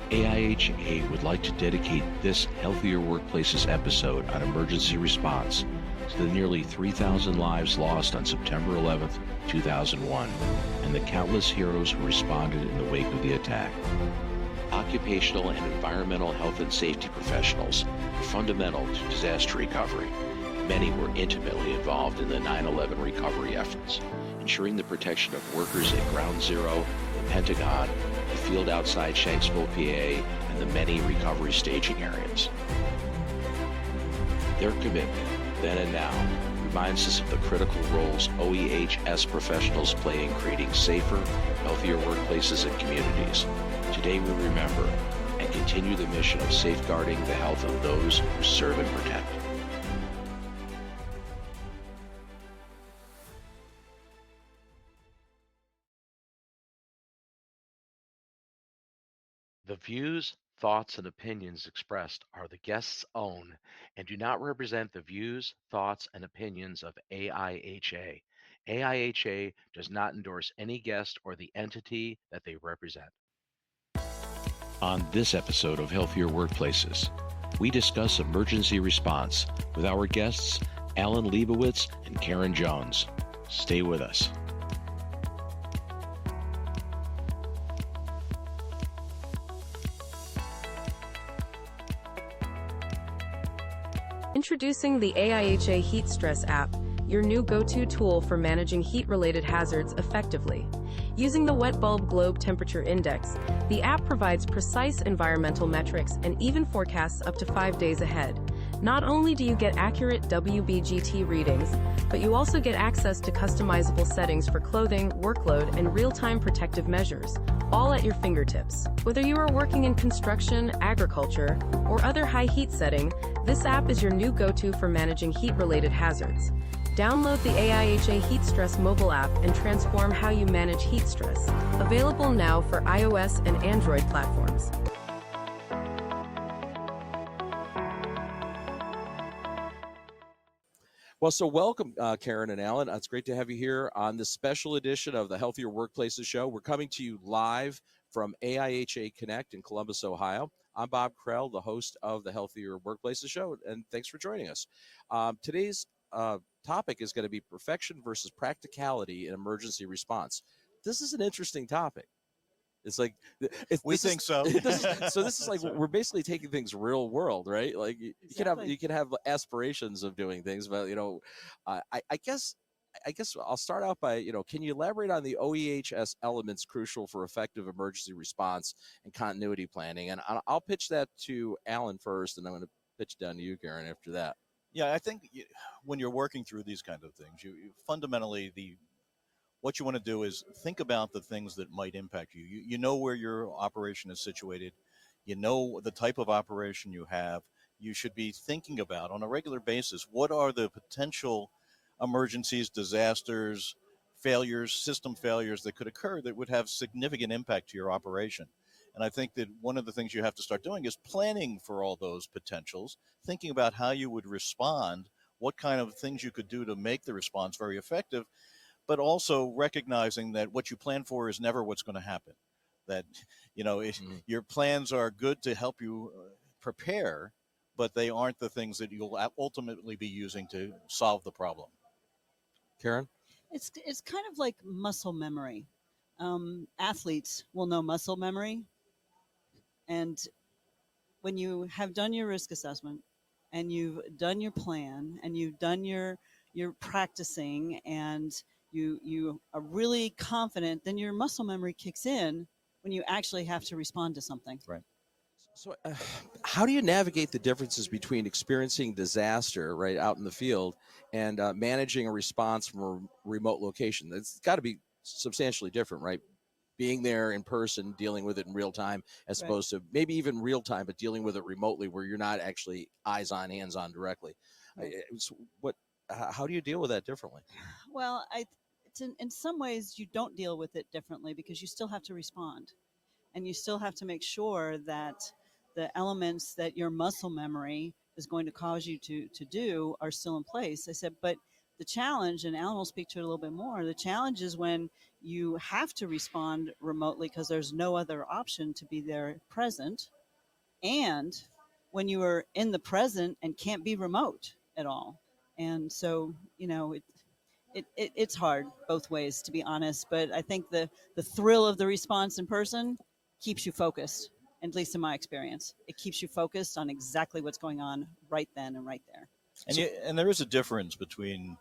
AIHA would like to dedicate this Healthier Workplaces episode on emergency response to the nearly 3,000 lives lost on September 11, 2001, and the countless heroes who responded in the wake of the attack. Occupational and environmental health and safety professionals are fundamental to disaster recovery. Many were intimately involved in the 9/11 recovery efforts, ensuring the protection of workers at Ground Zero, the Pentagon, the field outside Shanksville, PA, and the many recovery staging areas. Their commitment, then and now, reminds us of the critical roles OEHS professionals play in creating safer, healthier workplaces and communities. Today we remember and continue the mission of safeguarding the health of those who serve and protect. The views, thoughts, and opinions expressed are the guest's own and do not represent the views, thoughts, and opinions of AIHA. AIHA does not endorse any guest or the entity that they represent. On this episode of Healthier Workplaces, we discuss emergency response with our guests, Alan Leibowitz and Karen Jones. Stay with us. Introducing the AIHA Heat Stress app, your new go-to tool for managing heat-related hazards effectively. Using the Wet Bulb Globe Temperature Index, the app provides precise environmental metrics and even forecasts up to 5 days ahead. Not only do you get accurate WBGT readings, but you also get access to customizable settings for clothing, workload, and real-time protective measures, all at your fingertips. Whether you are working in construction, agriculture, or other high heat setting, this app is your new go-to for managing heat-related hazards. Download the AIHA Heat Stress mobile app and transform how you manage heat stress. Available now for iOS and Android platforms. Well, so welcome, Karen and Alan. It's great to have you here on this special edition of the Healthier Workplaces show. We're coming to you live from AIHA Connect in Columbus, Ohio. I'm Bob Krell, the host of the Healthier Workplaces show, and thanks for joining us. Today's topic is going to be perfection versus practicality in emergency response. This is an interesting topic. It's like we think so. So this is like we're basically taking things real world, right? Like you can have aspirations of doing things, but I guess I'll start out by can you elaborate on the OEHS elements crucial for effective emergency response and continuity planning? And I'll pitch that to Alan first, and I'm going to pitch it down to you, Karen, after that. Yeah, I think when you're working through these kind of things, you fundamentally what you want to do is think about the things that might impact you. You know where your operation is situated. You know the type of operation you have. You should be thinking about on a regular basis, what are the potential emergencies, disasters, failures, system failures that could occur that would have significant impact to your operation. And I think that one of the things you have to start doing is planning for all those potentials, thinking about how you would respond, what kind of things you could do to make the response very effective, but also recognizing that what you plan for is never what's going to happen. That, your plans are good to help you prepare, but they aren't the things that you'll ultimately be using to solve the problem. Karen? It's kind of like muscle memory. Athletes will know muscle memory. And when you have done your risk assessment and you've done your plan and you've done your practicing and you are really confident, then your muscle memory kicks in when you actually have to respond to something. Right. So how do you navigate the differences between experiencing disaster right out in the field and managing a response from a remote location? It's got to be substantially different, right? Being there in person, dealing with it in real time, as opposed to maybe even real time, but dealing with it remotely where you're not actually eyes on, hands on directly. Right. How do you deal with that differently? Well, in some ways you don't deal with it differently because you still have to respond. And you still have to make sure that the elements that your muscle memory is going to cause you to do are still in place. I said, but the challenge, and Alan will speak to it a little bit more, the challenge is when you have to respond remotely because there's no other option to be there present. And when you are in the present and can't be remote at all. And so, it's hard both ways, to be honest. But I think the thrill of the response in person keeps you focused. At least in my experience, it keeps you focused on exactly what's going on right then and right there. And there is a difference between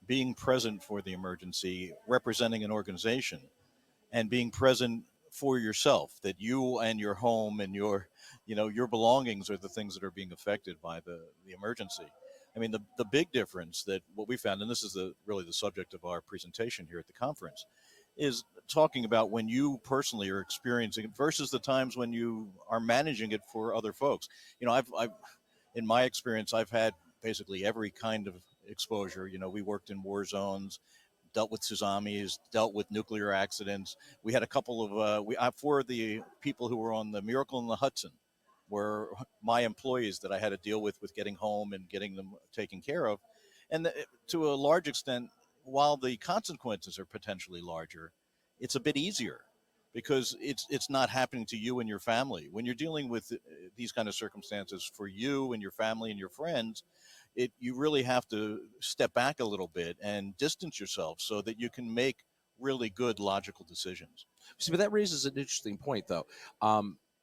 being present for the emergency, representing an organization, and being present for yourself, that you and your home and your belongings are the things that are being affected by the emergency. I mean, the big difference that what we found, and this is really the subject of our presentation here at the conference, is talking about when you personally are experiencing it versus the times when you are managing it for other folks. I've in my experience, I've had basically every kind of exposure. We worked in war zones, dealt with tsunamis, dealt with nuclear accidents. We had a couple of four of the people who were on the Miracle in the Hudson were my employees that I had to deal with getting home and getting them taken care of. And to a large extent, while the consequences are potentially larger, it's a bit easier because it's not happening to you and your family. When you're dealing with these kind of circumstances for you and your family and your friends, you really have to step back a little bit and distance yourself so that you can make really good logical decisions. See, but that raises an interesting point, though.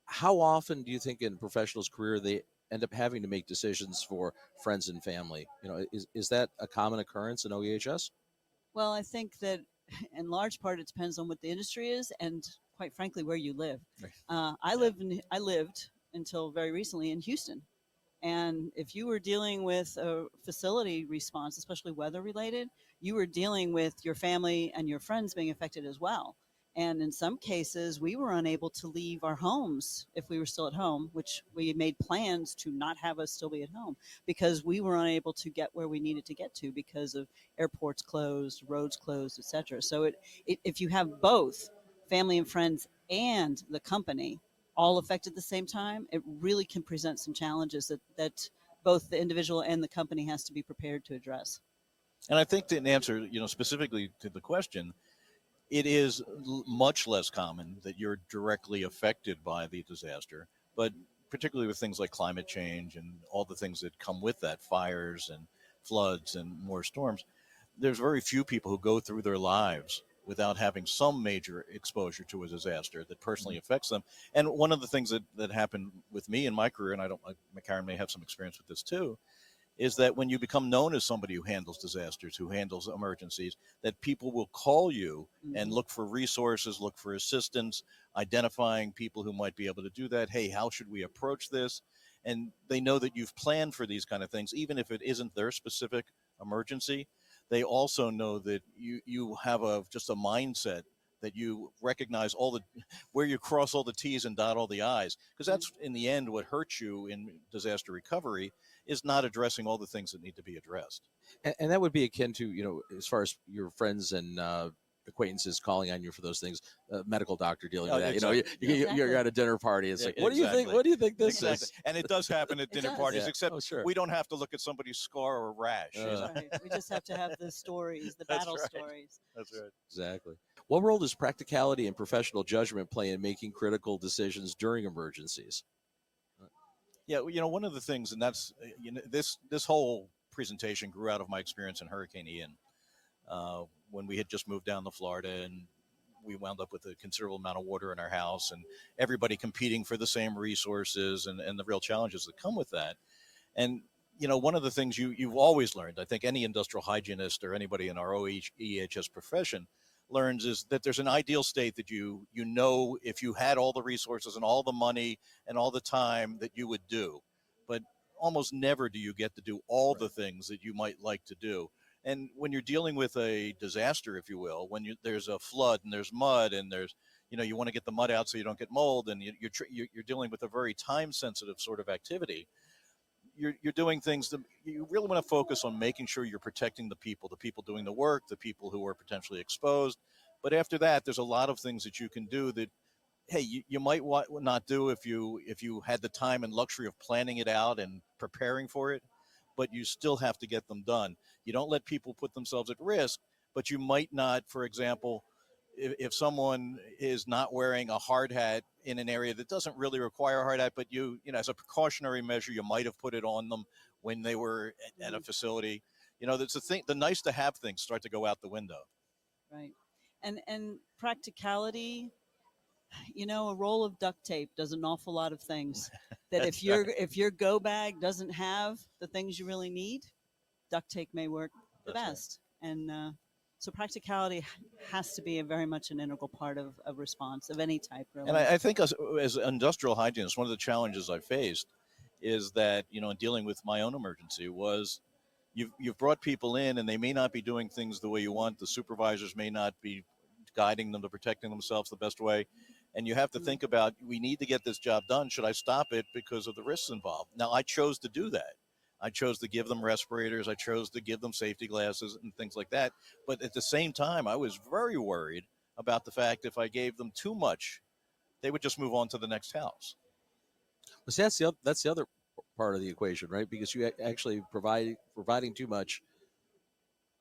How often do you think in a professional's career they end up having to make decisions for friends and family? Is that a common occurrence in OEHS? Well, I think that in large part it depends on what the industry is, and quite frankly, where you live. I lived until very recently in Houston, and if you were dealing with a facility response, especially weather related, you were dealing with your family and your friends being affected as well. And in some cases, we were unable to leave our homes if we were still at home, which we made plans to not have us still be at home because we were unable to get where we needed to get to because of airports closed, roads closed, etc. So if you have both family and friends and the company all affected at the same time, it really can present some challenges that both the individual and the company has to be prepared to address. And I think to answer, specifically to the question, it is much less common that you're directly affected by the disaster, but particularly with things like climate change and all the things that come with that, fires and floods and more storms, there's very few people who go through their lives without having some major exposure to a disaster that personally affects them. And one of the things that happened with me in my career, and Karen may have some experience with this too, is that when you become known as somebody who handles disasters, who handles emergencies, that people will call you and look for resources, look for assistance, identifying people who might be able to do that. Hey, how should we approach this? And they know that you've planned for these kind of things, even if it isn't their specific emergency. They also know that you have just a mindset that you recognize where you cross all the T's and dot all the I's, because that's in the end what hurts you in disaster recovery is not addressing all the things that need to be addressed. And that would be akin to, as far as your friends and acquaintances calling on you for those things, medical doctor dealing with that. Exactly. You're at a dinner party. It's like, what do you think? Exactly. What do you think this Exactly. is? And it does happen at dinner parties, Yeah. except sure. we don't have to look at somebody's scar or rash. Right. We just have to have the stories, the battle stories. That's right. Exactly. What role does practicality and professional judgment play in making critical decisions during emergencies? Yeah, one of the things, and that's this whole presentation grew out of my experience in Hurricane Ian, when we had just moved down to Florida and we wound up with a considerable amount of water in our house and everybody competing for the same resources and the real challenges that come with that. And one of the things you've always learned, I think any industrial hygienist or anybody in our EHS profession learns, is that there's an ideal state that if you had all the resources and all the money and all the time that you would do, but almost never do you get to do all the things that you might like to do. And when you're dealing with a disaster, if you will, when there's a flood and there's mud and there's you want to get the mud out so you don't get mold, and you're dealing with a very time sensitive sort of activity. You're doing things that you really want to focus on, making sure you're protecting the people doing the work, the people who are potentially exposed. But after that, there's a lot of things that you can do that, hey, you might not do if you had the time and luxury of planning it out and preparing for it, but you still have to get them done. You don't let people put themselves at risk, but you might not, for example, if someone is not wearing a hard hat in an area that doesn't really require a hard hat, but as a precautionary measure, you might have put it on them when they were at a facility. That's the thing. The nice to have things start to go out the window. Right. And practicality, a roll of duct tape does an awful lot of things. That if your go bag doesn't have the things you really need, duct tape may work the That's best. And so practicality has to be very much an integral part of response of any type, really. And I think as industrial hygienists, one of the challenges I faced is that, in dealing with my own emergency was you've brought people in and they may not be doing things the way you want. The supervisors may not be guiding them to protecting themselves the best way. And you have to think about, we need to get this job done. Should I stop it because of the risks involved? Now, I chose to do that. I chose to give them respirators. I chose to give them safety glasses and things like that. But at the same time, I was very worried about the fact if I gave them too much, they would just move on to the next house. Well, see, that's the other part of the equation, right? Because you actually providing too much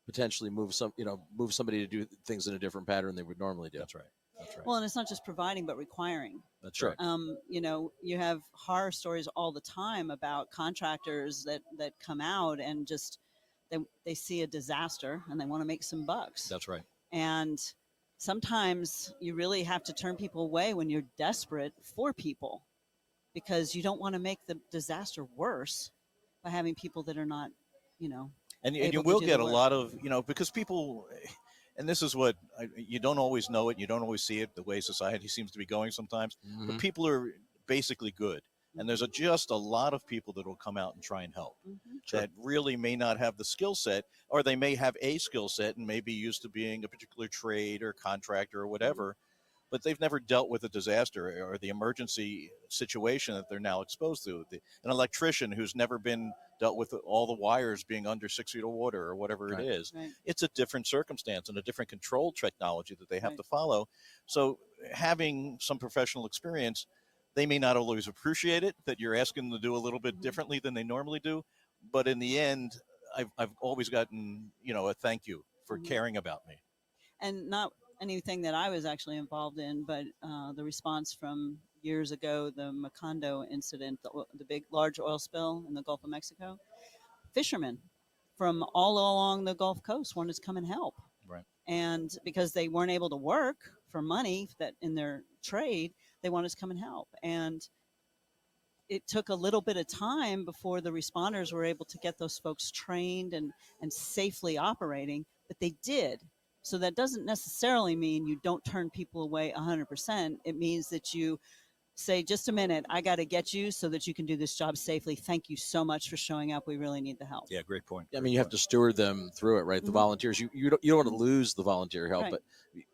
potentially move somebody to do things in a different pattern they would normally do. That's right. That's right. Well, and it's not just providing, but requiring. That's right. You have horror stories all the time about contractors that come out and just they see a disaster and they want to make some bucks. That's right. And sometimes you really have to turn people away when you're desperate for people, because you don't want to make the disaster worse by having people that are not, And you will get a lot of, because people, and this is what you don't always know it, you don't always see it the way society seems to be going sometimes, but people are basically good. And there's just a lot of people that will come out and try and help that really may not have the skill set, or they may have a skill set and may be used to being a particular trade or contractor or whatever, but they've never dealt with a disaster or the emergency situation that they're now exposed to. An electrician who's never been dealt with all the wires being under 6 feet of water or whatever it is. Right. It's a different circumstance and a different control technology that they have to follow. So having some professional experience, they may not always appreciate it, that you're asking them to do a little bit differently than they normally do. But in the end, I've always gotten, a thank you for caring about me. And not anything that I was actually involved in, but the response from years ago, the Macondo incident, the big, large oil spill in the Gulf of Mexico, fishermen from all along the Gulf Coast wanted to come and help. Right. And because they weren't able to work for money that in their trade, they wanted to come and help. And it took a little bit of time before the responders were able to get those folks trained and safely operating, but they did. So that doesn't necessarily mean you don't turn people away 100%. It means that you say, just a minute, I got to get you so that you can do this job safely. Thank you so much for showing up. We really need the help. Yeah, great point. I mean, you have to steward them through it, right? The volunteers, you don't want to lose the volunteer help,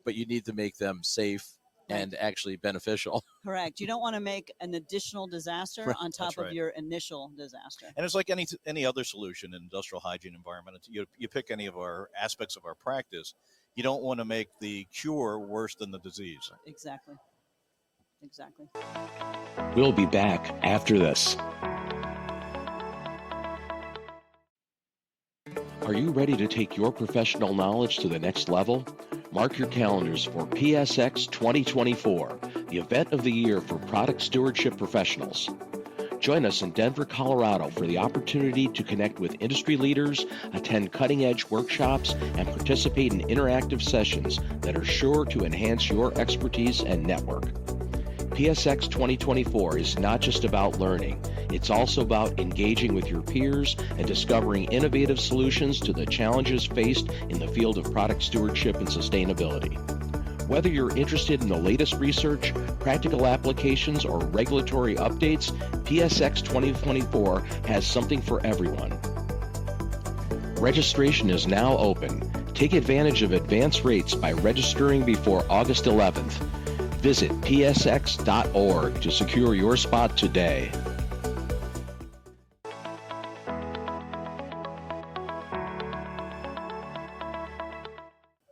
but you need to make them safe and actually beneficial. Correct. You don't want to make an additional disaster on top of your initial disaster. And it's like any other solution in industrial hygiene environment. You pick any of our aspects of our practice, you don't want to make the cure worse than the disease. Exactly. We'll be back after this. Are you ready to take your professional knowledge to the next level? Mark your calendars for PSX 2024, the event of the year for product stewardship professionals. Join us in Denver, Colorado for the opportunity to connect with industry leaders, attend cutting-edge workshops, and participate in interactive sessions that are sure to enhance your expertise and network. PSX 2024 is not just about learning. It's also about engaging with your peers and discovering innovative solutions to the challenges faced in the field of product stewardship and sustainability. Whether you're interested in the latest research, practical applications, or regulatory updates, PSX 2024 has something for everyone. Registration is now open. Take advantage of advance rates by registering before August 11th. Visit psx.org to secure your spot today.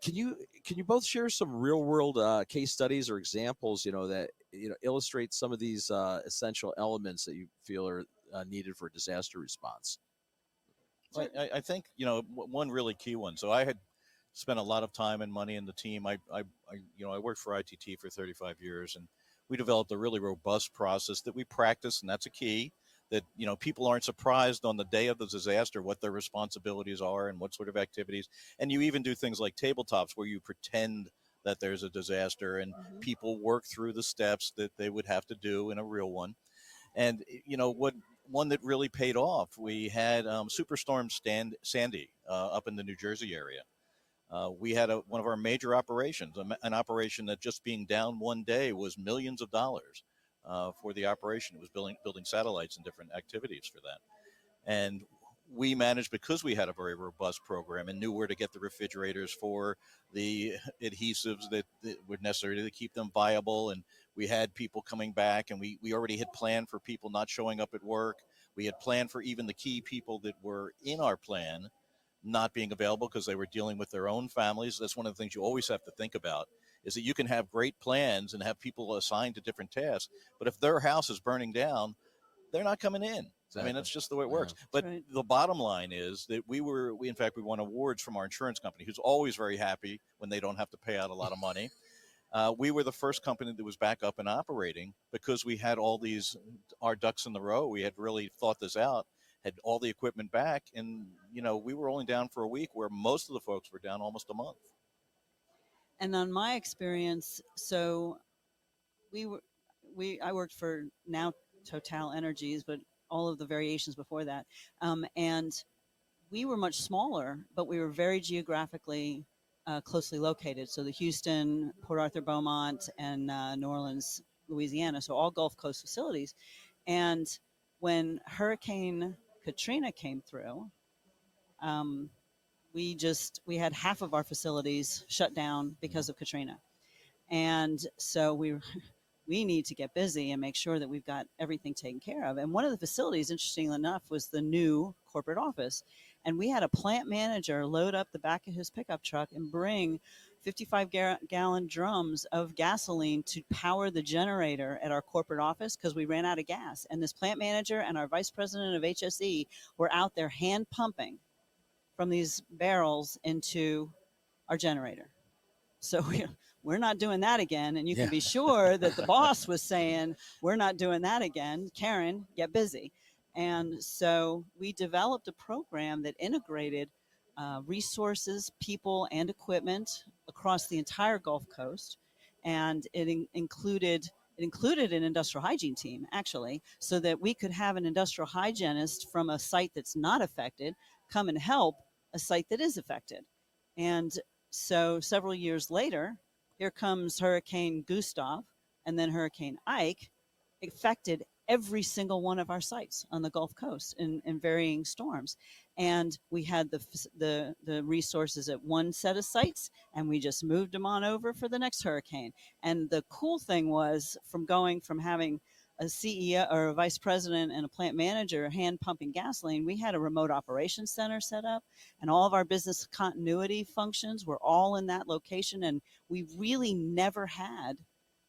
Can you both share some real world case studies or examples, that illustrate some of these essential elements that you feel are needed for disaster response? Well, I think one really key one. So I had spent a lot of time and money in the team. I worked for ITT for 35 years, and we developed a really robust process that we practice, and that's a key. That people aren't surprised on the day of the disaster what their responsibilities are and what sort of activities. And you even do things like tabletops where you pretend that there's a disaster, and people work through the steps that they would have to do in a real one. And what one that really paid off, we had Superstorm Sandy up in the New Jersey area. We had one of our major operations, an operation that just being down one day was millions of dollars for the operation. It was building satellites and different activities for that. And we managed, because we had a very robust program and knew where to get the refrigerators for the adhesives that were necessary to keep them viable. And we had people coming back, and we already had planned for people not showing up at work. We had planned for even the key people that were in our plan not being available because they were dealing with their own families. That's one of the things you always have to think about, is that you can have great plans and have people assigned to different tasks, but if their house is burning down, they're not coming in. Exactly. I mean, that's just the way it works. Yeah. But right. The bottom line is that we in fact, we won awards from our insurance company, who's always very happy when they don't have to pay out a lot of money. We were the first company that was back up and operating because we had our ducks in the row. We had really thought this out, had all the equipment back, and we were only down for a week, where most of the folks were down almost a month. And on my experience, so I worked for now Total Energies, but all of the variations before that, and we were much smaller, but we were very geographically closely located. So the Houston, Port Arthur, Beaumont, and New Orleans, Louisiana, so all Gulf Coast facilities. And when Hurricane Katrina came through, we had half of our facilities shut down because of Katrina. And so we need to get busy and make sure that we've got everything taken care of. And one of the facilities, interestingly enough, was the new corporate office. And we had a plant manager load up the back of his pickup truck and bring 55-gallon drums of gasoline to power the generator at our corporate office because we ran out of gas. And this plant manager and our vice president of HSE were out there hand pumping from these barrels into our generator. So we're not doing that again. And you can be sure that the boss was saying, we're not doing that again. Karen, get busy. And so we developed a program that integrated resources, people, and equipment across the entire Gulf Coast. And it included an industrial hygiene team, actually, so that we could have an industrial hygienist from a site that's not affected come and help a site that is affected. And so several years later, here comes Hurricane Gustav, and then Hurricane Ike affected every single one of our sites on the Gulf Coast in varying storms. And we had the resources at one set of sites, and we just moved them on over for the next hurricane. And the cool thing was, going from having a CEO or a vice president and a plant manager hand pumping gasoline, we had a remote operations center set up, and all of our business continuity functions were all in that location. And we really never had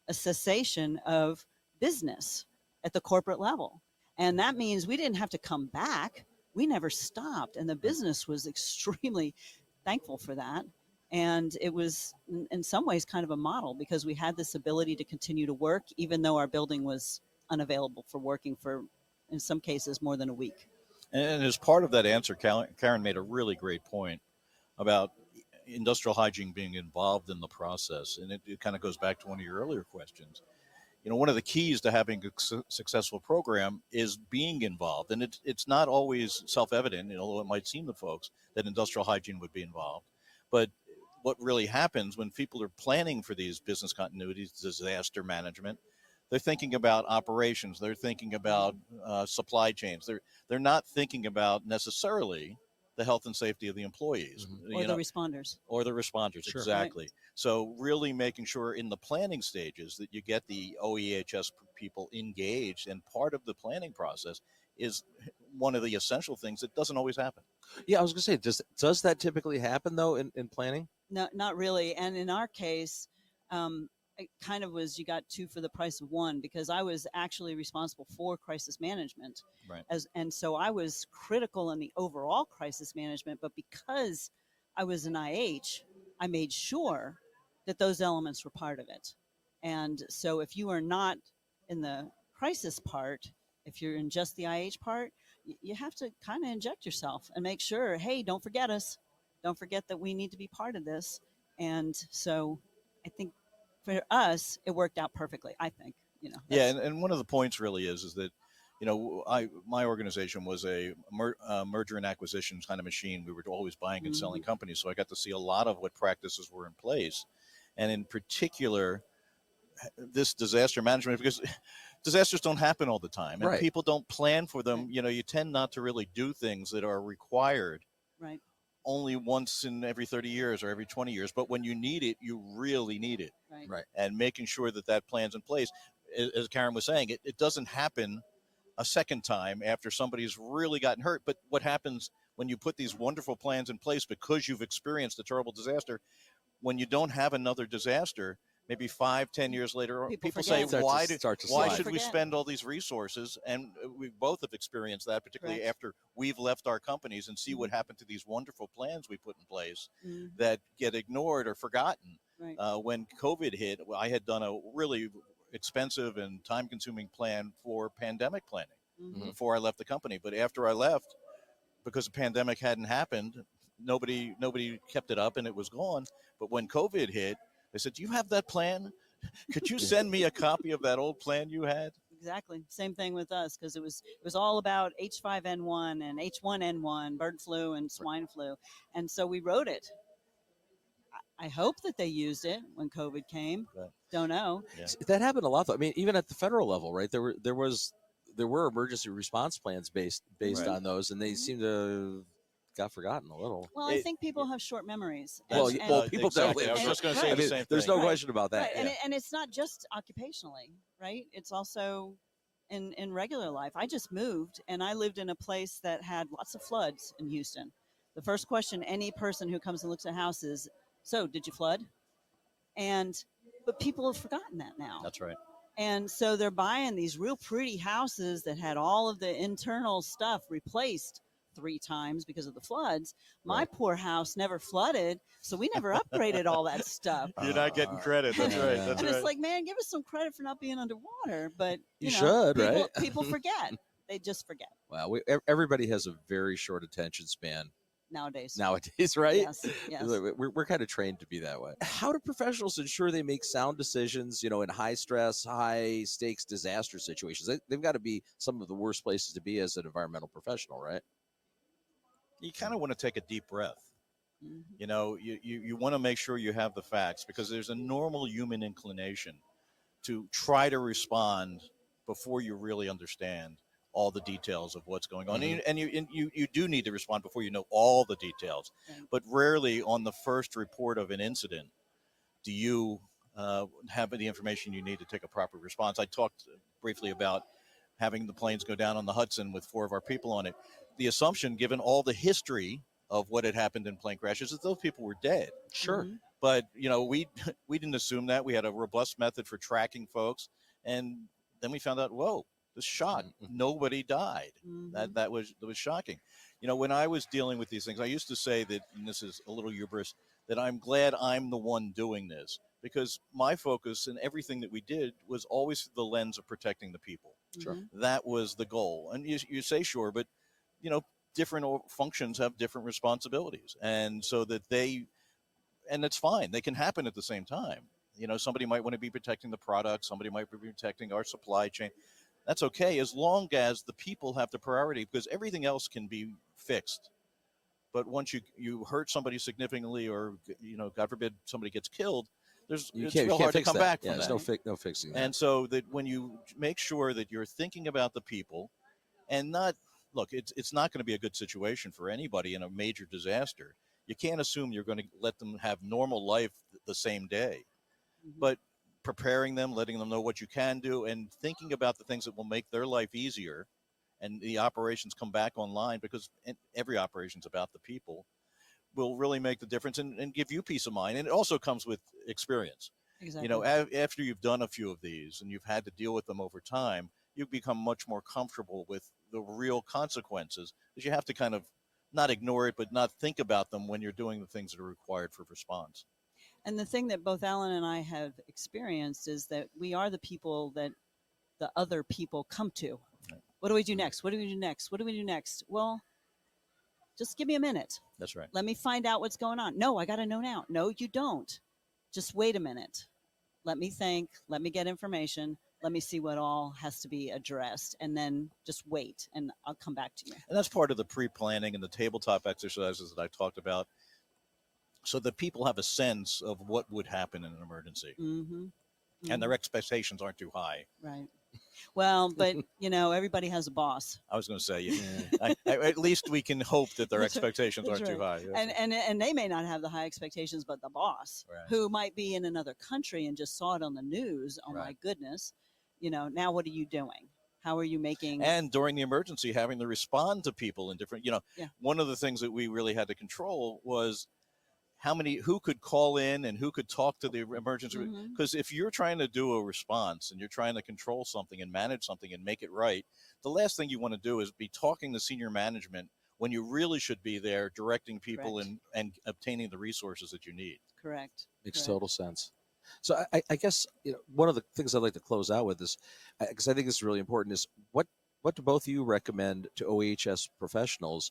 a cessation of business at the corporate level. And that means we didn't have to come back. We never stopped. And the business was extremely thankful for that. And it was, in some ways, kind of a model, because we had this ability to continue to work, even though our building was unavailable for working for, in some cases, more than a week. And as part of that answer, Karen made a really great point about industrial hygiene being involved in the process. And it kind of goes back to one of your earlier questions. One of the keys to having a successful program is being involved. And it's not always self-evident, although it might seem to folks that industrial hygiene would be involved. But what really happens when people are planning for these business continuities, disaster management, they're thinking about operations. They're thinking about supply chains. They're not thinking about necessarily the health and safety of the employees. Or the responders. Or the responders, sure. Exactly. Right. So really making sure in the planning stages that you get the OEHS people engaged, and part of the planning process is one of the essential things that doesn't always happen. Yeah, I was going to say, does that typically happen, though, in planning? No, not really. And in our case, it kind of was, you got two for the price of one, because I was actually responsible for crisis management. Right. And so I was critical in the overall crisis management, but because I was an IH, I made sure that those elements were part of it. And so if you are not in the crisis part, if you're in just the IH part, you have to kind of inject yourself and make sure, hey, don't forget us. Don't forget that we need to be part of this. And so I think for us, it worked out perfectly, I think. Yeah, and one of the points really is that, my organization was a merger and acquisitions kind of machine. We were always buying and selling companies, so I got to see a lot of what practices were in place, and in particular, this disaster management, because disasters don't happen all the time, and Right. people don't plan for them. You tend not to really do things that are required right. only once in every 30 years or every 20 years, but when you need it, you really need it. Right. Right. And making sure that that plan's in place. As Karen was saying, it doesn't happen a second time after somebody's really gotten hurt. But what happens when you put these wonderful plans in place because you've experienced a terrible disaster, when you don't have another disaster, maybe 5-10 years later, people say, forget. why Start should we forget. spend all these resources? And we both have experienced that, particularly Correct. after we've left our companies, and see what happened to these wonderful plans we put in place Mhm. that get ignored or forgotten. Right. When COVID hit, I had done a really expensive and time-consuming plan for pandemic planning Mhm. before I left the company. But after I left, because the pandemic hadn't happened, nobody kept it up, and it was gone. But when COVID hit, they said, "Do you have that plan? Could you send me a copy of that old plan you had?" Exactly. Same thing with us, because it was all about H5N1 and H1N1, bird flu and swine flu, and so we wrote it. I hope that they used it when COVID came. Right. Don't know. Yeah. That happened a lot, though. I mean, even at the federal level, right? There were emergency response plans based Right. on those, and they seem to got forgotten a little. Well, I think people have short memories. Well, people exactly. definitely. I was just going to say I the mean, same there's thing. no question about that. Right, Yeah. and it's not just occupationally, right? It's also in regular life. I just moved, and I lived in a place that had lots of floods in Houston. The first question any person who comes and looks at a house is, "So, did you flood?" But people have forgotten that now. That's right. And so they're buying these real pretty houses that had all of the internal stuff replaced 3 times because of the floods. My Right. poor house never flooded, so we never upgraded all that stuff. You're not getting credit. That's right. That's And right. it's like, man, give us some credit for not being underwater. But You should, people, right? people forget. They just forget Well, everybody has a very short attention span nowadays. nowadays, right? Yes. We're kind of trained to be that way. How do professionals ensure they make sound decisions, in high stress, high stakes disaster situations? They've got to be some of the worst places to be as an environmental professional, right? You kind of want to take a deep breath. Mhm. You want to make sure you have the facts, because there's a normal human inclination to try to respond before you really understand all the details of what's going on. Mhm. And you do need to respond before you know all the details. Right. But rarely on the first report of an incident do you have the information you need to take a proper response. I talked briefly about having the planes go down on the Hudson with 4 of our people on it. The assumption, given all the history of what had happened in plane crashes, is those people were dead. Sure. Mhm. But we didn't assume that. We had a robust method for tracking folks, and then we found out, whoa, this shock, nobody died. Mhm. That was shocking. When I was dealing with these things, I used to say that, and this is a little hubris, that I'm glad I'm the one doing this, because my focus and everything that we did was always through the lens of protecting the people. Sure. Mhm. That was the goal. And you say sure, but different functions have different responsibilities, and so that and it's fine. They can happen at the same time. Somebody might want to be protecting the product. Somebody might be protecting our supply chain. That's okay, as long as the people have the priority, because everything else can be fixed. But once you hurt somebody significantly, or God forbid somebody gets killed, it's real hard to come back from there's that. no fixing that. And so that when you make sure that you're thinking about the people, and not look, it's not going to be a good situation for anybody in a major disaster. You can't assume you're going to let them have normal life the same day, Mhm. but preparing them, letting them know what you can do, and thinking about the things that will make their life easier, and the operations come back online, because every operation's about the people, will really make the difference, and give you peace of mind. And it also comes with experience. Exactly. After you've done a few of these and you've had to deal with them over time, you become much more comfortable with the real consequences, because you have to kind of not ignore it, but not think about them when you're doing the things that are required for response. And the thing that both Alan and I have experienced is that we are the people that the other people come to. Right. What do we do next? What do we do next? What do we do next? Well, just give me a minute. That's right. Let me find out what's going on. No, I got to know now. No, you don't. Just wait a minute. Let me think. Let me get information. Let me see what all has to be addressed. And then just wait, and I'll come back to you. And that's part of the pre-planning and the tabletop exercises that I talked about, so that people have a sense of what would happen in an emergency. Mm-hmm. And their expectations aren't too high. Right. Well, but everybody has a boss. I was going to say, at least we can hope that their expectations aren't too high. And they may not have the high expectations, but the boss, who might be in another country and just saw it on the news. Oh my goodness. Now what are you doing? How are you making? And during the emergency, having to respond to people in different, one of the things that we really had to control was who could call in and who could talk to the emergency. Because if you're trying to do a response and you're trying to control something and manage something and make it right, the last thing you want to do is be talking to senior management when you really should be there directing people and obtaining the resources that you need. Correct. Makes total sense. So I guess one of the things I'd like to close out with is, because I think this is really important, is what do both of you recommend to OHS professionals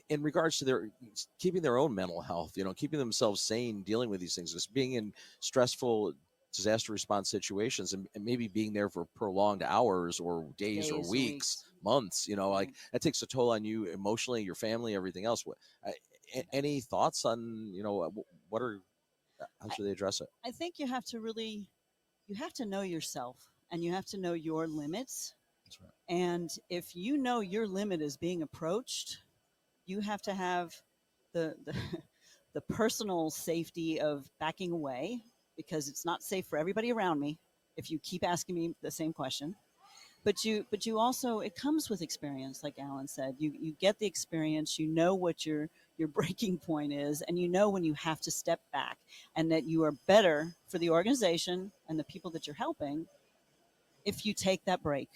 in regards to keeping their own mental health, keeping themselves sane, dealing with these things, just being in stressful disaster response situations and maybe being there for prolonged hours or days or weeks, months, like that takes a toll on you emotionally, your family, everything else. Any thoughts on, how should they address it? I think you have to know yourself, and you have to know your limits. That's right. And if you know your limit is being approached, you have to have the personal safety of backing away, because it's not safe for everybody around me if you keep asking me the same question. But you also, it comes with experience, like Alan said. You get the experience, you know what your breaking point is, and you know when you have to step back, and that you are better for the organization and the people that you're helping if you take that break.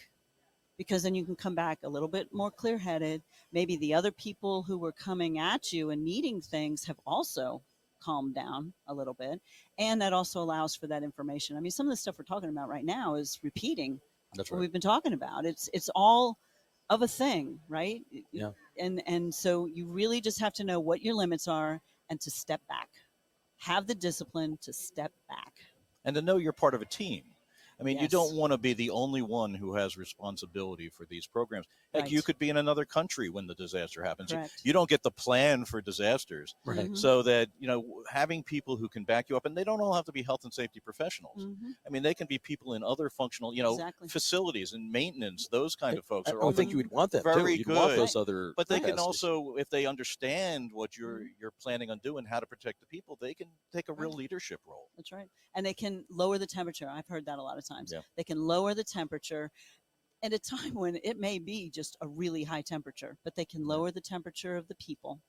Because then you can come back a little bit more clear-headed. Maybe the other people who were coming at you and needing things have also calmed down a little bit. And that also allows for that information. I mean, some of the stuff we're talking about right now is repeating what we've been talking about. It's all of a thing, right? Yeah. And so you really just have to know what your limits are and to step back. Have the discipline to step back. And to know you're part of a team. I mean, you don't want to be the only one who has responsibility for these programs. Heck, you could be in another country when the disaster happens. You don't get the plan for disasters. Right. So that, having people who can back you up, and they don't all have to be health and safety professionals. I mean, they can be people in other functional, facilities and maintenance, those kind of folks. I think you would want them very too. You'd good. want those other but they can capacities. also, if they understand what you're planning on doing, how to protect the people, they can take a real leadership role. That's right. And they can lower the temperature. I've heard that a lot of times. Yeah. They can lower the temperature at a time when it may be just a really high temperature, but they can lower the temperature of the people.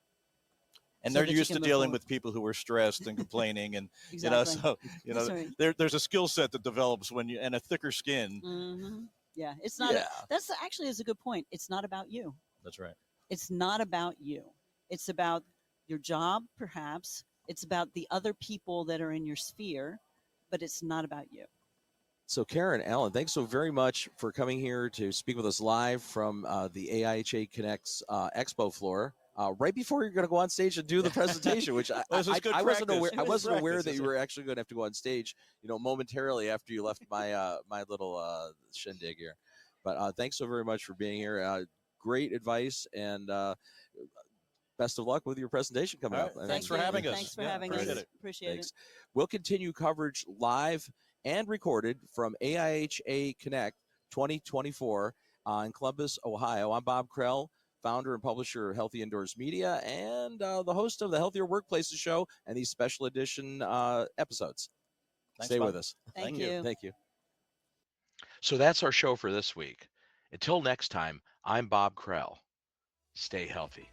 And they're used to dealing with people who are stressed and complaining, and there's a skill set that develops and a thicker skin. Yeah, it's not. That's actually is a good point. It's not about you. That's right. It's not about you. It's about your job, perhaps. It's about the other people that are in your sphere, but it's not about you. So Karen, Alan, thanks so very much for coming here to speak with us live from the AIHA Connects Expo floor. Right before you're going to go on stage and do the presentation, which I wasn't aware. I wasn't aware that you were actually going to have to go on stage, momentarily after you left my my little shindig here. But thanks so very much for being here. Great advice, and best of luck with your presentation coming up. Thanks for having us. Thanks for having us. Appreciate it. We'll continue coverage live and recorded from AIHA Connect 2024 in Columbus, Ohio. I'm Bob Krell, founder and publisher of Healthy Indoors Media, and the host of the Healthier Workplaces show and these special edition episodes. Stay with us. Thank you. Thank you. So that's our show for this week. Until next time, I'm Bob Krell. Stay healthy.